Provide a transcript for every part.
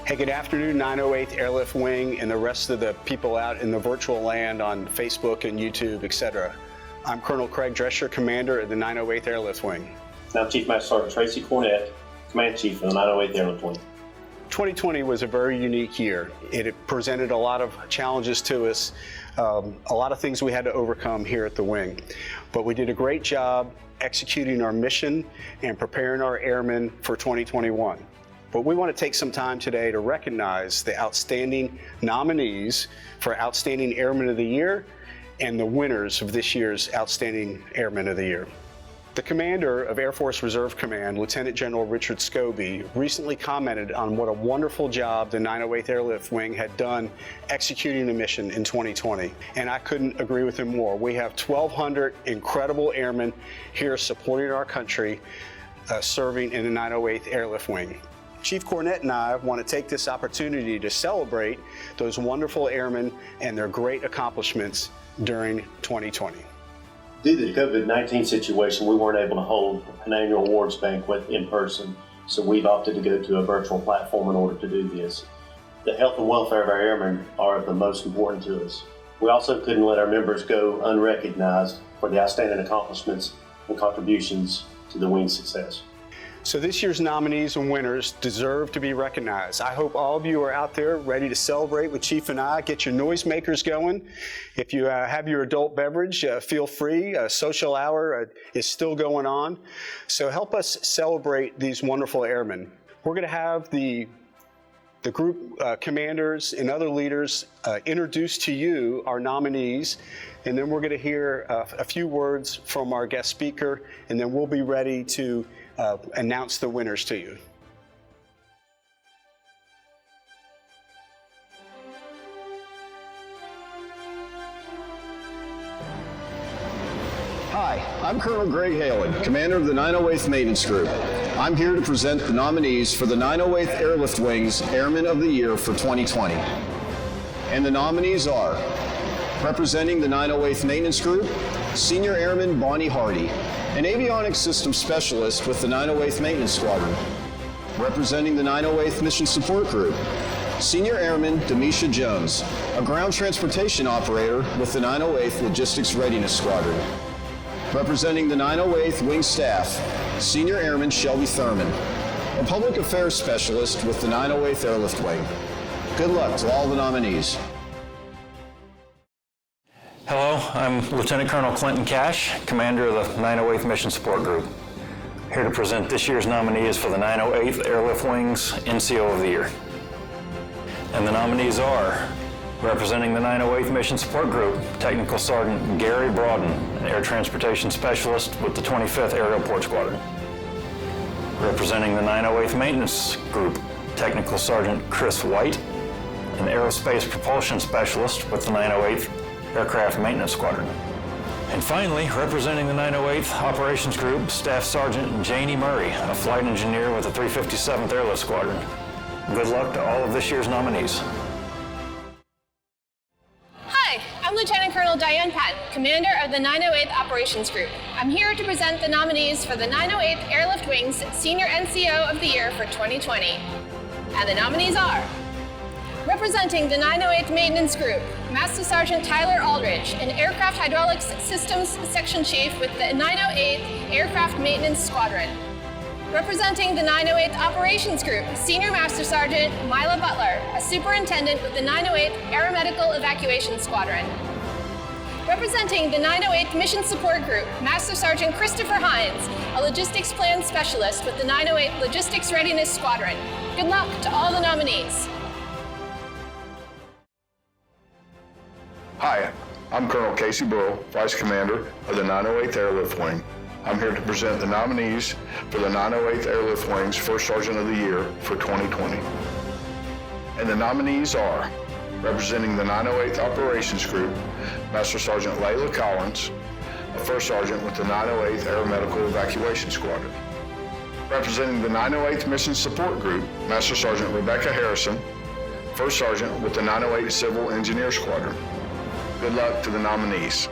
Hey, good afternoon, 908th Airlift Wing and the rest of the people out in the virtual land on Facebook and YouTube, etc. I'm Colonel Craig Drescher, Commander of the 908th Airlift Wing. I'm Chief Master Sgt. Tracy Cornett, Command Chief of the 908th Airlift Wing. 2020 was a very unique year. It presented a lot of challenges to us, a lot of things we had to overcome here at the wing. But we did a great job executing our mission and preparing our airmen for 2021. But we want to take some time today to recognize the outstanding nominees for Outstanding Airman of the Year and the winners of this year's Outstanding Airman of the Year. The commander of Air Force Reserve Command, Lieutenant General Richard Scobie, recently commented on what a wonderful job the 908th Airlift Wing had done executing the mission in 2020. And I couldn't agree with him more. We have 1,200 incredible airmen here supporting our country, serving in the 908th Airlift Wing. Chief Cornett and I want to take this opportunity to celebrate those wonderful airmen and their great accomplishments during 2020. Due to the COVID-19 situation, we weren't able to hold an annual awards banquet in person, so we've opted to go to a virtual platform in order to do this. The health and welfare of our airmen are the most important to us. We also couldn't let our members go unrecognized for the outstanding accomplishments and contributions to the wing's success. So this year's nominees and winners deserve to be recognized. I hope all of you are out there ready to celebrate with Chief and I. Get your noisemakers going. If you have your adult beverage, feel free. Social hour is still going on. So help us celebrate these wonderful airmen. We're going to have the group commanders and other leaders introduce to you our nominees, and then we're going to hear a few words from our guest speaker, and then we'll be ready to announce the winners to you. Hi, I'm Colonel Greg Halen, Commander of the 908th Maintenance Group. I'm here to present the nominees for the 908th Airlift Wing's Airman of the Year for 2020. And the nominees are, representing the 908th Maintenance Group, Senior Airman Bonnie Hardy, an avionics systems specialist with the 908th Maintenance Squadron. Representing the 908th Mission Support Group, Senior Airman Demisha Jones, a ground transportation operator with the 908th Logistics Readiness Squadron. Representing the 908th Wing Staff, Senior Airman Shelby Thurman, a public affairs specialist with the 908th Airlift Wing. Good luck to all the nominees. Hello, I'm Lieutenant Colonel Clinton Cash, Commander of the 908th Mission Support Group. Here to present this year's nominees for the 908th Airlift Wing's NCO of the Year. And the nominees are, representing the 908th Mission Support Group, Technical Sergeant Gary Broaden, an Air Transportation Specialist with the 25th Aerial Port Squadron. Representing the 908th Maintenance Group, Technical Sergeant Chris White, an Aerospace Propulsion Specialist with the 908th Aircraft Maintenance Squadron. And finally, representing the 908th Operations Group, Staff Sergeant Janie Murray, a flight engineer with the 357th Airlift Squadron. Good luck to all of this year's nominees. Hi, I'm Lieutenant Colonel Diane Patton, Commander of the 908th Operations Group. I'm here to present the nominees for the 908th Airlift Wing's Senior NCO of the Year for 2020. And the nominees are, representing the 908th Maintenance Group, Master Sergeant Tyler Aldridge, an Aircraft Hydraulics Systems Section Chief with the 908th Aircraft Maintenance Squadron. Representing the 908th Operations Group, Senior Master Sergeant Mila Butler, a Superintendent with the 908th Aeromedical Evacuation Squadron. Representing the 908th Mission Support Group, Master Sergeant Christopher Hines, a Logistics Plan Specialist with the 908th Logistics Readiness Squadron. Good luck to all the nominees. Hi, I'm Colonel Casey Burril, Vice Commander of the 908th Airlift Wing. I'm here to present the nominees for the 908th Airlift Wing's First Sergeant of the Year for 2020. And the nominees are, representing the 908th Operations Group, Master Sergeant Layla Collins, a First Sergeant with the 908th Aeromedical Evacuation Squadron. Representing the 908th Mission Support Group, Master Sergeant Rebecca Harrison, First Sergeant with the 908th Civil Engineer Squadron. Good luck to the nominees.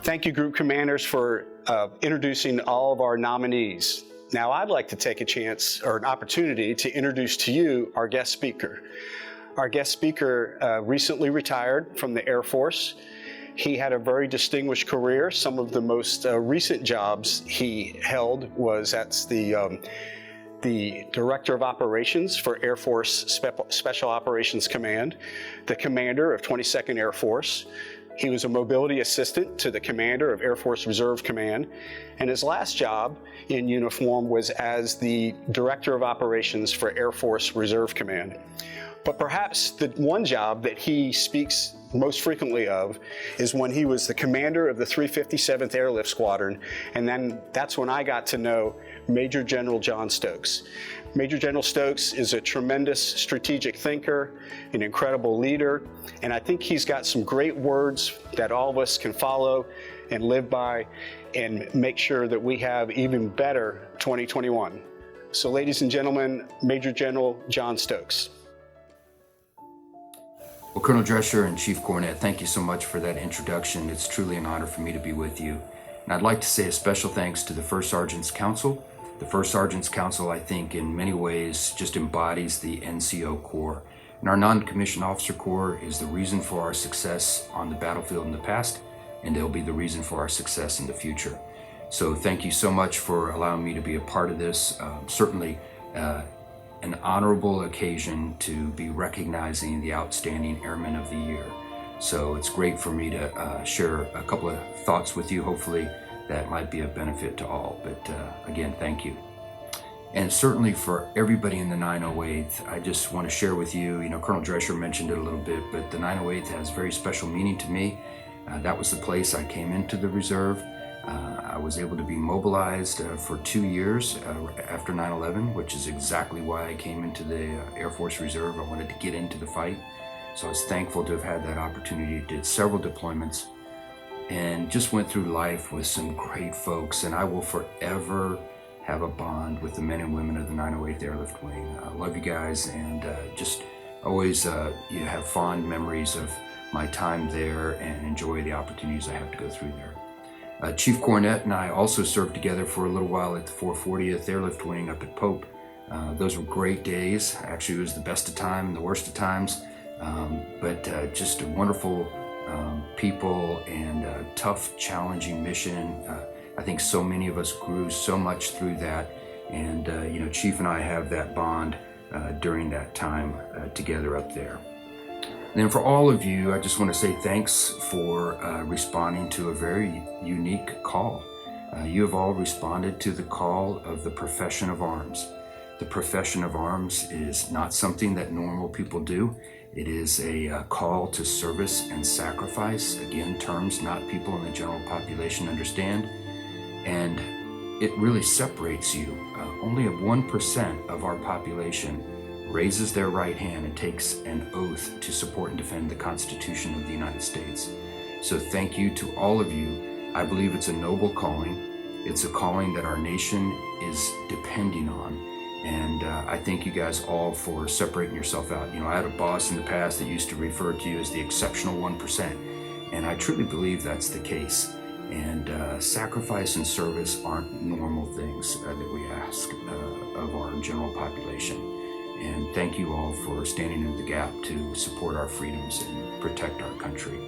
Thank you, Group Commanders, for introducing all of our nominees. Now I'd like to take a chance or an opportunity to introduce to you our guest speaker. Our guest speaker recently retired from the Air Force. He had a very distinguished career. Some of the most recent jobs he held was at the Director of Operations for Air Force Special Operations Command, the Commander of 22nd Air Force. He was a mobility assistant to the Commander of Air Force Reserve Command, and his last job in uniform was as the Director of Operations for Air Force Reserve Command. But perhaps the one job that he speaks most frequently of is when he was the commander of the 357th Airlift Squadron, and then that's when I got to know Major General John Stokes. Major General Stokes is a tremendous strategic thinker, an incredible leader, and I think he's got some great words that all of us can follow and live by and make sure that we have even better 2021. So ladies and gentlemen, Major General John Stokes. Well, Colonel Drescher and Chief Cornett, thank you so much for that introduction. It's truly an honor for me to be with you. And I'd like to say a special thanks to the First Sergeant's Council. The First Sergeant's Council, I think, in many ways just embodies the NCO Corps. And our Non-Commissioned Officer Corps is the reason for our success on the battlefield in the past, and they'll be the reason for our success in the future. So thank you so much for allowing me to be a part of this. Certainly, an honorable occasion to be recognizing the outstanding Airman of the Year. So it's great for me to share a couple of thoughts with you. Hopefully that might be of benefit to all. But again, thank you. And certainly for everybody in the 908th, I just want to share with you, Colonel Drescher mentioned it a little bit, but the 908th has very special meaning to me. That was the place I came into the reserve. I was able to be mobilized for 2 years after 9/11, which is exactly why I came into the Air Force Reserve. I wanted to get into the fight. So I was thankful to have had that opportunity. Did several deployments and just went through life with some great folks. And I will forever have a bond with the men and women of the 908th Airlift Wing. I love you guys, and just always you have fond memories of my time there and enjoy the opportunities I have to go through there. Chief Cornett and I also served together for a little while at the 440th Airlift Wing up at Pope. Those were great days. Actually, it was the best of time and the worst of times, but just a wonderful people and a tough, challenging mission. I think so many of us grew so much through that, and Chief and I have that bond during that time together up there. And then for all of you, I just want to say thanks for responding to a very unique call. You have all responded to the call of the profession of arms. The profession of arms is not something that normal people do. It is a call to service and sacrifice. Again, terms not people in the general population understand. And it really separates you. Only 1% of our population raises their right hand and takes an oath to support and defend the Constitution of the United States. So thank you to all of you. I believe it's a noble calling. It's a calling that our nation is depending on. And I thank you guys all for separating yourself out. I had a boss in the past that used to refer to you as the exceptional 1%. And I truly believe that's the case. And sacrifice and service aren't normal things that we ask of our general population. And thank you all for standing in the gap to support our freedoms and protect our country.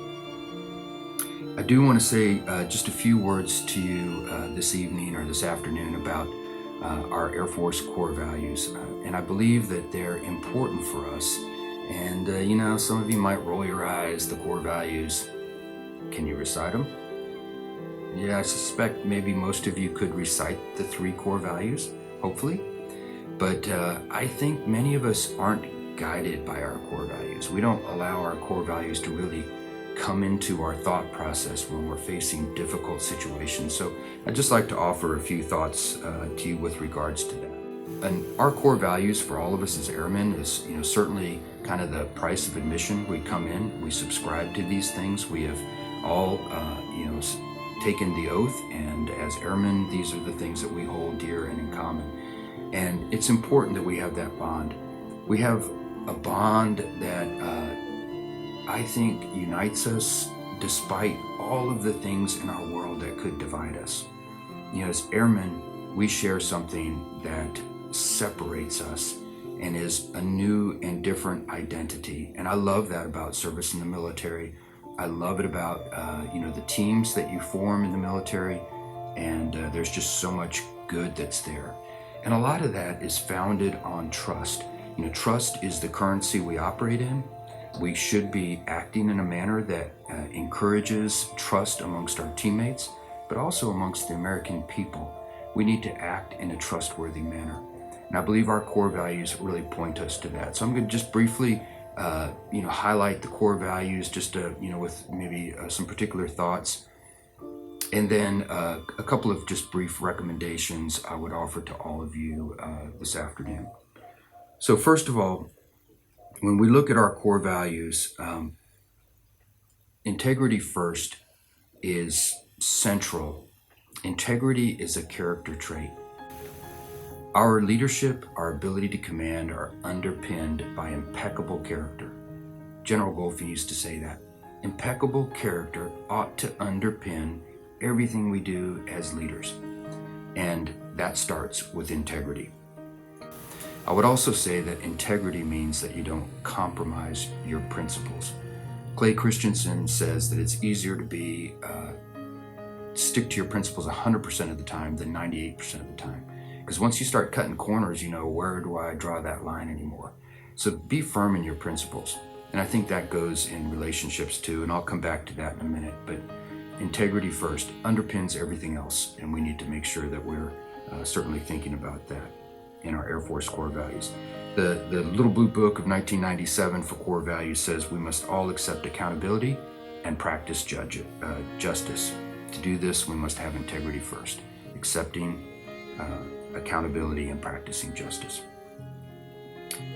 I do want to say just a few words to you this evening or this afternoon about our Air Force core values. And I believe that they're important for us. And some of you might roll your eyes, the core values. Can you recite them? Yeah, I suspect maybe most of you could recite the 3 core values, hopefully. But I think many of us aren't guided by our core values. We don't allow our core values to really come into our thought process when we're facing difficult situations. So I'd just like to offer a few thoughts to you with regards to that. And our core values for all of us as airmen is, certainly kind of the price of admission. We come in, we subscribe to these things. We have all, taken the oath, and as airmen, these are the things that we hold dear and in common. And it's important that we have that bond. We have a bond that I think unites us despite all of the things in our world that could divide us. As airmen, we share something that separates us and is a new and different identity. And I love that about service in the military. I love it about the teams that you form in the military, and there's just so much good that's there. And a lot of that is founded on trust. Trust is the currency we operate in. We should be acting in a manner that encourages trust amongst our teammates, but also amongst the American people. We need to act in a trustworthy manner. And I believe our core values really point us to that. So I'm going to just briefly highlight the core values, just with maybe some particular thoughts. And then a couple of just brief recommendations I would offer to all of you this afternoon. So first of all, when we look at our core values, integrity first is central. Integrity is a character trait. Our leadership, our ability to command are underpinned by impeccable character. General Goldfein used to say that. Impeccable character ought to underpin everything we do as leaders. And that starts with integrity. I would also say that integrity means that you don't compromise your principles. Clay Christensen says that it's easier to stick to your principles 100% of the time than 98% of the time. Because once you start cutting corners, where do I draw that line anymore? So be firm in your principles. And I think that goes in relationships too, and I'll come back to that in a minute. But integrity first underpins everything else, and we need to make sure that we're certainly thinking about that in our Air Force core values. The Little Blue Book of 1997 for core values says we must all accept accountability and practice justice. To do this, we must have integrity first, accepting accountability and practicing justice.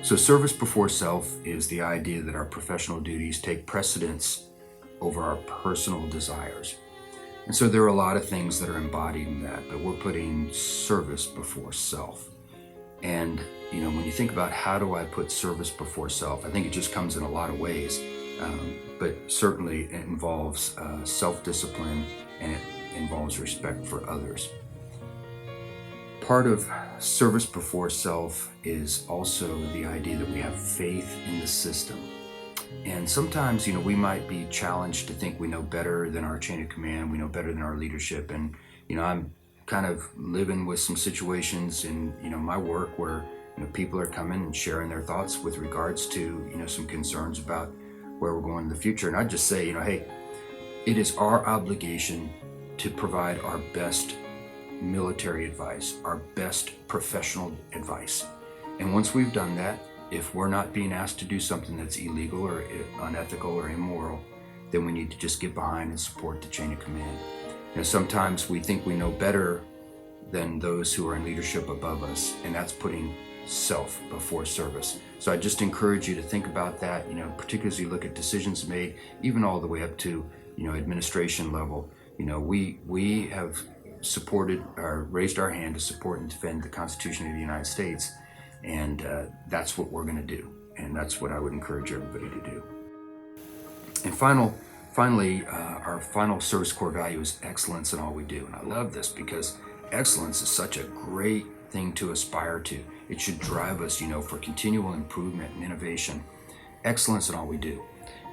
So service before self is the idea that our professional duties take precedence over our personal desires. And so there are a lot of things that are embodied in that, but we're putting service before self. And when you think about how do I put service before self, I think it just comes in a lot of ways, but certainly it involves self-discipline, and it involves respect for others. Part of service before self is also the idea that we have faith in the system. And sometimes, we might be challenged to think we know better than our chain of command, we know better than our leadership. And, I'm kind of living with some situations in, my work where, people are coming and sharing their thoughts with regards to, some concerns about where we're going in the future. And I just say, hey, it is our obligation to provide our best military advice, our best professional advice. And once we've done that, if we're not being asked to do something that's illegal or unethical or immoral, then we need to just get behind and support the chain of command. Sometimes we think we know better than those who are in leadership above us, and that's putting self before service. So I just encourage you to think about that, particularly as you look at decisions made, even all the way up to, administration level. We have supported or raised our hand to support and defend the Constitution of the United States. And that's what we're going to do. And that's what I would encourage everybody to do. And finally, our final service core value is excellence in all we do. And I love this because excellence is such a great thing to aspire to. It should drive us, for continual improvement and innovation. Excellence in all we do.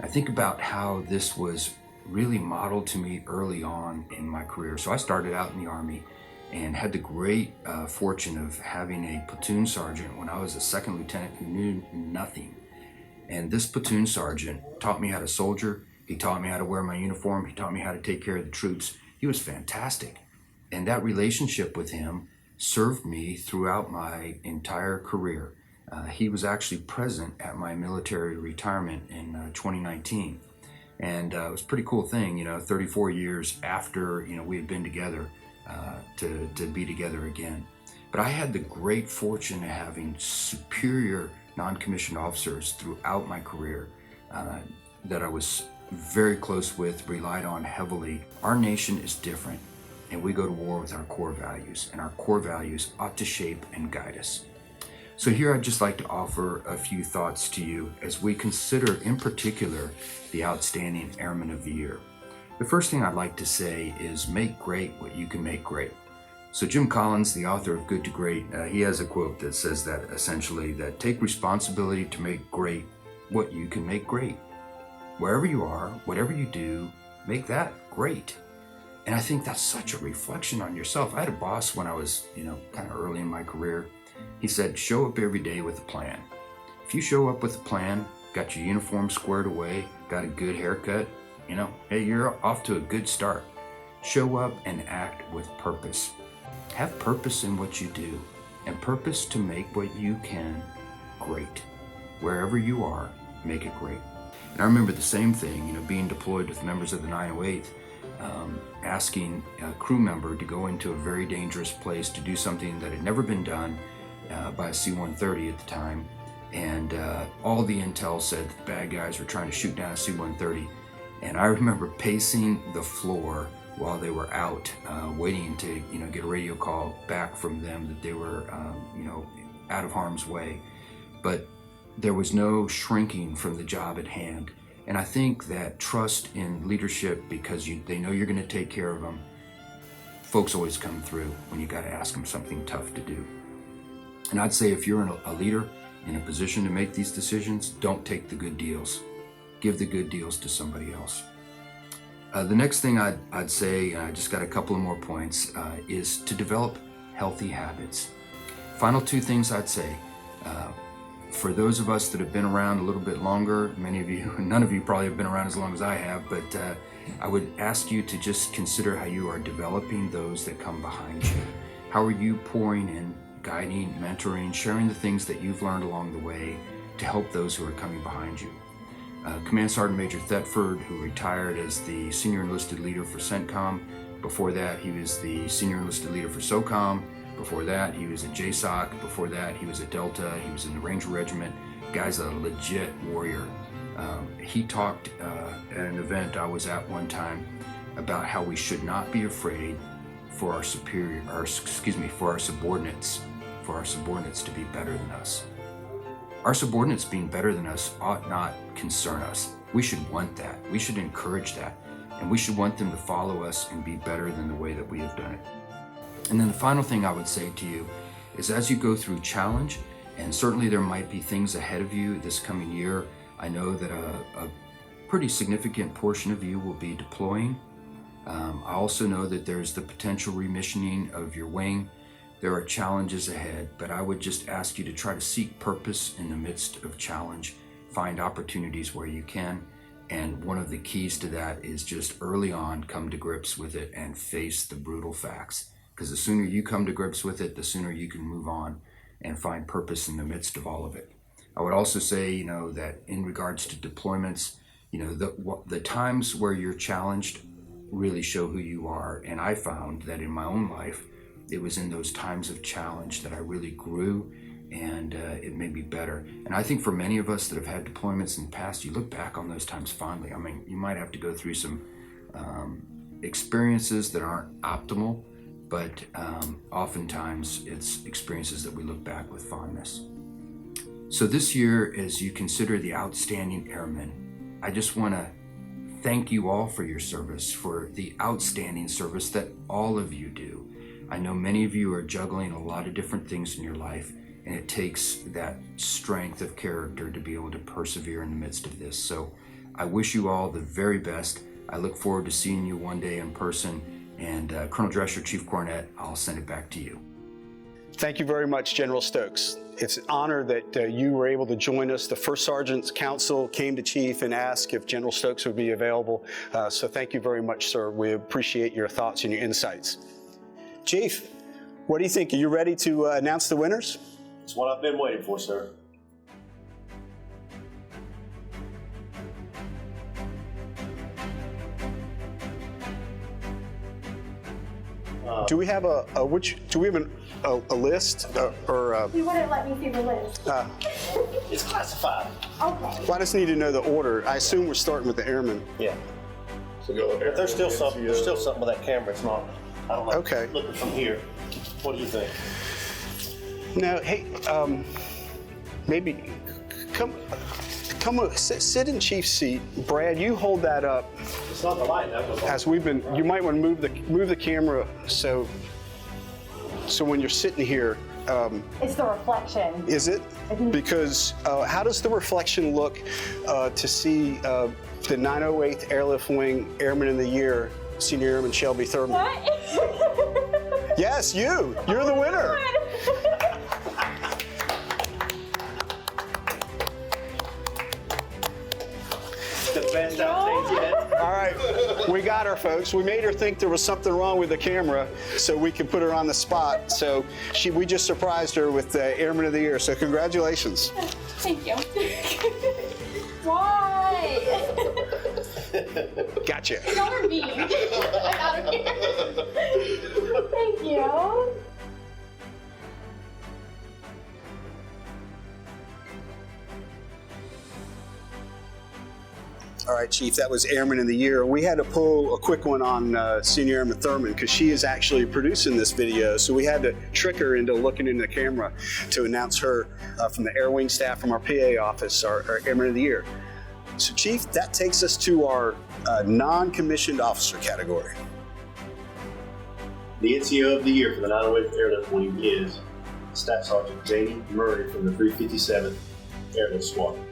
I think about how this was really modeled to me early on in my career. So I started out in the Army and had the great fortune of having a platoon sergeant when I was a second lieutenant who knew nothing. And this platoon sergeant taught me how to soldier. He taught me how to wear my uniform. He taught me how to take care of the troops. He was fantastic. And that relationship with him served me throughout my entire career. He was actually present at my military retirement in 2019. And it was a pretty cool thing, 34 years after, we had been together, to be together again. But I had the great fortune of having superior non-commissioned officers throughout my career that I was very close with, relied on heavily. Our nation is different, and we go to war with our core values, and our core values ought to shape and guide us. So here I'd just like to offer a few thoughts to you as we consider, in particular, the Outstanding Airman of the Year. The first thing I'd like to say is make great what you can make great. So Jim Collins, the author of Good to Great, he has a quote that says that essentially that take responsibility to make great what you can make great. Wherever you are, whatever you do, make that great. And I think that's such a reflection on yourself. I had a boss when I was, kind of early in my career. He said, show up every day with a plan. If you show up with a plan, got your uniform squared away, got a good haircut, hey, you're off to a good start. Show up and act with purpose. Have purpose in what you do, and purpose to make what you can great. Wherever you are, make it great. And I remember the same thing, being deployed with members of the 908th, asking a crew member to go into a very dangerous place to do something that had never been done by a C-130 at the time. And all the intel said that the bad guys were trying to shoot down a C-130. And I remember pacing the floor while they were out, waiting to get a radio call back from them that they were out of harm's way. But there was no shrinking from the job at hand. And I think that trust in leadership, because they know you're going to take care of them, folks always come through when you got to ask them something tough to do. And I'd say if you're a leader in a position to make these decisions, don't take the good deals. Give the good deals to somebody else. The next thing I'd say, I just got a couple of more points, is to develop healthy habits. Final two things I'd say. For those of us that have been around a little bit longer, none of you probably have been around as long as I have, but I would ask you to just consider how you are developing those that come behind you. How are you pouring in, guiding, mentoring, sharing the things that you've learned along the way to help those who are coming behind you? Command Sergeant Major Thetford, who retired as the Senior Enlisted Leader for CENTCOM. Before that, he was the Senior Enlisted Leader for SOCOM. Before that, he was at JSOC. Before that, he was at Delta. He was in the Ranger Regiment. Guy's a legit warrior. He talked at an event I was at one time about how we should not be afraid for our subordinates to be better than us. Our subordinates being better than us ought not concern us. We should want that. We should encourage that. And we should want them to follow us and be better than the way that we have done it. And then the final thing I would say to you is as you go through challenge, and certainly there might be things ahead of you this coming year, I know that a pretty significant portion of you will be deploying. I also know that there's the potential remissioning of your wing. There are challenges ahead, but I would just ask you to try to seek purpose in the midst of challenge, find opportunities where you can, and one of the keys to that is just early on come to grips with it and face the brutal facts. Because the sooner you come to grips with it, the sooner you can move on and find purpose in the midst of all of it. I would also say, that in regards to deployments, the times where you're challenged really show who you are. And I found that in my own life, it was in those times of challenge that I really grew and it made me better. And I think for many of us that have had deployments in the past, you look back on those times fondly. I mean, you might have to go through some experiences that aren't optimal, but oftentimes it's experiences that we look back with fondness. So this year, as you consider the outstanding airmen, I just want to thank you all for your service, for the outstanding service that all of you do. I know many of you are juggling a lot of different things in your life, and it takes that strength of character to be able to persevere in the midst of this. So I wish you all the very best. I look forward to seeing you one day in person. And Colonel Drescher, Chief Cornett, I'll send it back to you. Thank you very much, General Stokes. It's an honor that you were able to join us. The First Sergeant's Council came to Chief and asked if General Stokes would be available. So thank you very much, sir. We appreciate your thoughts and your insights. Chief, what do you think? Are you ready to announce the winners? It's what I've been waiting for, sir. Do we have a list or? You wouldn't let me see the list. It's classified. Okay. Well, I just need to know the order. I assume we're starting with the airmen. Yeah. So go with But there's still something with that camera. It's not. I don't know. Okay. Looking from here. What do you think? No, hey, maybe come sit in Chief's seat. Brad, you hold that up. It's not the light. That was As we've been, you might want to move the camera so So when you're sitting here, It's the reflection. is it? Because how does the reflection look to see the 908th Airlift Wing Airman of the Year, Senior Airman Shelby Thurman? What? Yes, you're the winner. The best outtakes yet. All right, we got her, folks. We made her think there was something wrong with the camera so we could put her on the spot. So we just surprised her with the Airman of the Year. So congratulations. Thank you. Why? Gotcha. Y'all are mean. I'm out of here. Thank you. All right, Chief, that was Airman of the Year. We had to pull a quick one on Senior Airman Thurman because she is actually producing this video. So we had to trick her into looking in the camera to announce her from the Air Wing staff from our PA office, our Airman of the Year. So, Chief, that takes us to our non-commissioned officer category. The NCO of the Year for the 908th Airlift Wing is Staff Sergeant Jamie Murray from the 357th Airlift Squadron.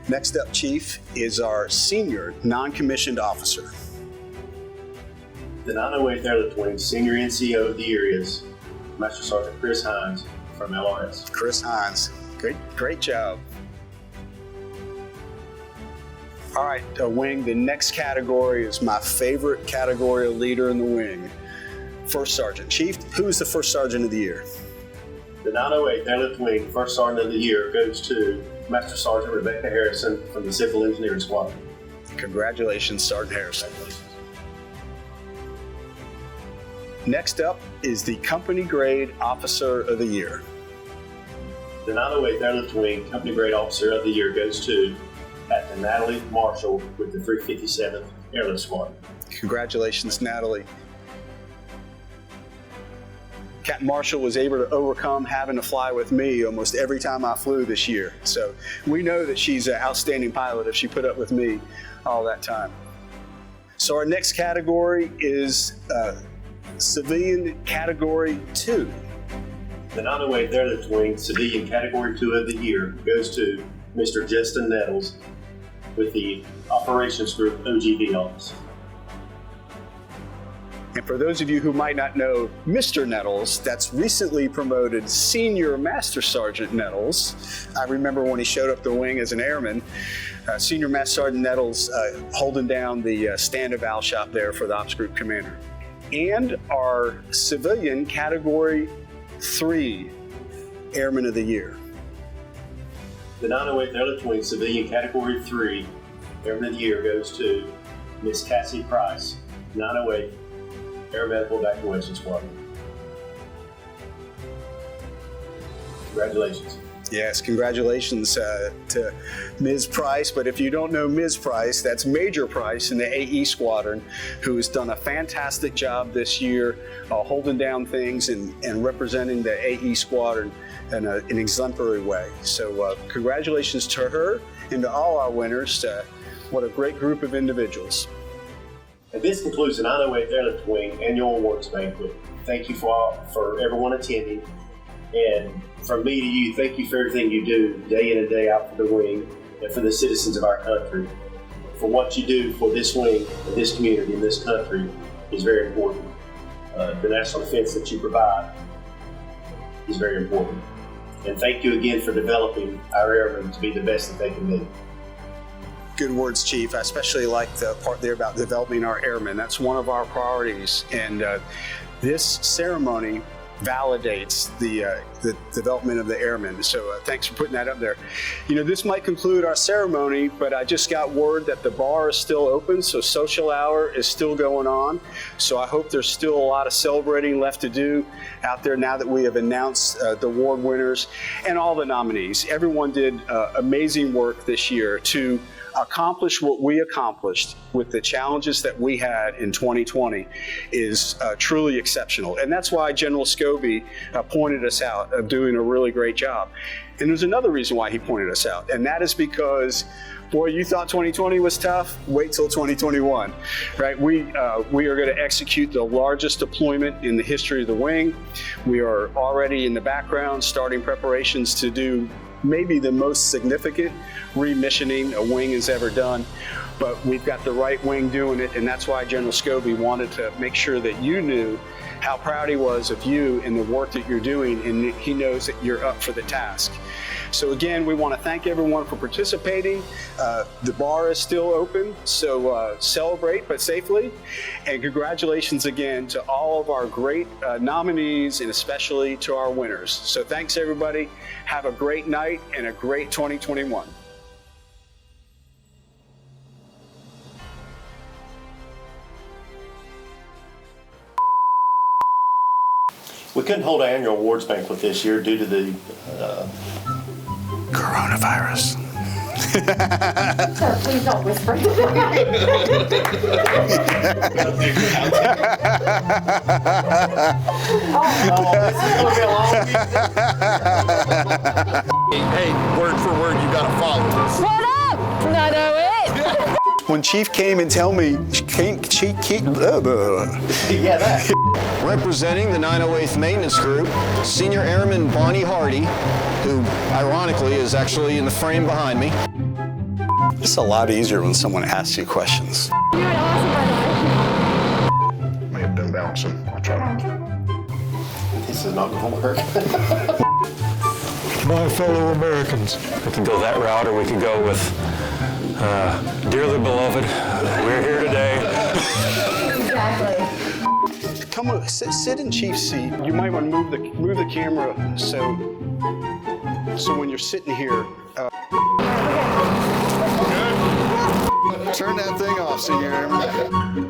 Next up, Chief, is our senior non-commissioned officer. The 908th Airlift Wing Senior NCO of the Year is Master Sergeant Chris Hines from LRS. Chris Hines, great job. All right, Wing, the next category is my favorite category of leader in the Wing. First Sergeant. Chief, who is the First Sergeant of the Year? The 908th Airlift Wing First Sergeant of the Year goes to Master Sergeant Rebecca Harrison from the Civil Engineering Squadron. Congratulations, Sergeant Harrison. Next up is the Company Grade Officer of the Year. The 908th Airlift Wing Company Grade Officer of the Year goes to Captain Natalie Marshall with the 357th Airlift Squadron. Congratulations, Natalie. Captain Marshall was able to overcome having to fly with me almost every time I flew this year. So we know that she's an outstanding pilot if she put up with me all that time. So our next category is Civilian Category 2. The 908th Airlift Wing Civilian Category 2 of the Year goes to Mr. Justin Nettles with the Operations Group OGV Office. And for those of you who might not know Mr. Nettles, that's recently promoted Senior Master Sergeant Nettles. I remember when he showed up the wing as an airman, Senior Master Sergeant Nettles holding down the stand eval shop there for the Ops Group Commander. And our Civilian Category 3 Airman of the Year. The 908th Airlift Wing Civilian Category 3 Airman of the Year goes to Miss Cassie Price, 908 Air Medical Evacuation Squadron. Congratulations. Yes, congratulations to Ms. Price. But if you don't know Ms. Price, that's Major Price in the AE Squadron, who has done a fantastic job this year holding down things and representing the AE Squadron in an exemplary way. So congratulations to her and to all our winners. What a great group of individuals. And this concludes the 908th Airlift Wing Annual Awards Banquet. Thank you for everyone attending. And from me to you, thank you for everything you do day in and day out for the wing and for the citizens of our country. For what you do for this wing and this community and this country is very important. The national defense that you provide is very important. And thank you again for developing our airmen to be the best that they can be. Good words, Chief. I especially like the part there about developing our airmen. That's one of our priorities. And this ceremony validates the development of the airmen. So thanks for putting that up there. You know, this might conclude our ceremony, but I just got word that the bar is still open, so social hour is still going on. So I hope there's still a lot of celebrating left to do out there now that we have announced the award winners and all the nominees. Everyone did amazing work this year to accomplish what we accomplished with the challenges that we had in 2020 is truly exceptional. And that's why General Scobie pointed us out of doing a really great job. And there's another reason why he pointed us out, and that is because boy, you thought 2020 was tough? Wait till 2021, right? We are going to execute the largest deployment in the history of the wing. We are already in the background starting preparations to do maybe the most significant remissioning a wing has ever done. But we've got the right wing doing it, and that's why General Scobie wanted to make sure that you knew how proud he was of you and the work that you're doing, and he knows that you're up for the task. So again, we want to thank everyone for participating. The bar is still open, so celebrate, but safely. And congratulations again to all of our great nominees, and especially to our winners. So thanks everybody. Have a great night and a great 2021. We couldn't hold our annual awards banquet this year due to the Coronavirus. Sir, please don't whisper. Hey, word for word, you gotta follow this. What up? 908. When Chief came and tell me, yeah, that. Representing the 908th Maintenance Group, Senior Airman Bonnie Hardy, who ironically is actually in the frame behind me. it's a lot easier when someone asks you questions. You're doing awesome, by the way. May have been bouncing. I'll try. This is not gonna work. My fellow Americans. We could go that route, or we could go with dearly beloved, we're here today. Exactly. Come on, sit in Chief's seat. You might want to move the camera so when you're sitting here. Turn that thing off, Senior Airman.